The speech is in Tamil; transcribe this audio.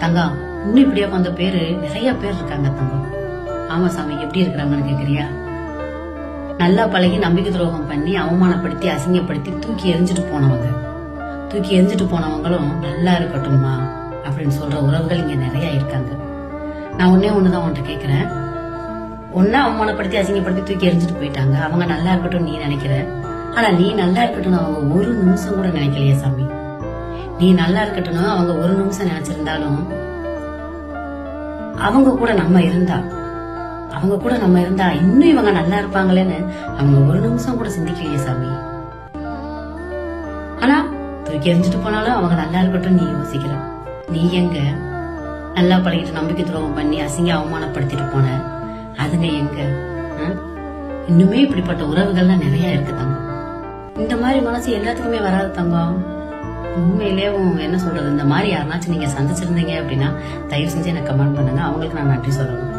தங்கம், இன்னும் இப்படியே வந்த பேரு நிறைய பேர் இருக்காங்க தங்கம். ஆமா சாமி, எப்படி இருக்கிறாங்கன்னு கேக்குறியா? நல்லா பழகி நம்பிக்கை துரோகம் பண்ணி அவமானப்படுத்தி அசிங்கப்படுத்தி தூக்கி எரிஞ்சிட்டு போனவங்களும் நல்லா இருக்கட்டும்மா அப்படின்னு சொல்ற உறவுகள் இங்க நிறைய இருக்காங்க. நான் ஒண்ணுதான் உன்கிட்ட கேக்குறேன். ஒன்னா அவமானப்படுத்தி அசிங்கப்படுத்தி தூக்கி எரிஞ்சிட்டு போயிட்டாங்க, அவங்க நல்லா இருக்கட்டும் நீ நினைக்கிற. ஆனா நீ நல்லா இருக்கட்டும் அவங்க ஒரு நிமிஷம் கூட நினைக்கலையே சாமி. நீ நல்லா இருக்கட்டும் அவங்க ஒரு நிமிஷம் நினைச்சிருந்தாலும் அவங்க கூட நம்ம இருந்தா இன்னும் இவங்க நல்லா இருப்பாங்களேன்னு அவங்க ஒரு நிமிஷம் கூட சிந்திக்கலையே சாமி. ஆனா தூக்கி எரிஞ்சிட்டு போனாலும் அவங்க நல்லா இருக்கட்டும் நீ யோசிக்கிற. நீ எங்க நல்லா பழகிட்டு நம்பிக்கை துரோகம் பண்ணி அசிங்க அவமானப்படுத்திட்டு போன அதுங்க எங்க? இன்னுமே இப்படிப்பட்ட உறவுகள்லாம் நிறைய இருக்கு தங்கம். இந்த மாதிரி மனசு எல்லாத்துக்குமே வராது தங்கம். உண்மையிலே என்ன சொல்றது, இந்த மாதிரி யாருனாச்சும் நீங்க சந்திச்சிருந்தீங்க அப்படின்னா தயவு செஞ்சு எனக்கு கமெண்ட் பண்ணுங்க. அவங்களுக்கு நான் நன்றி சொல்லணும்.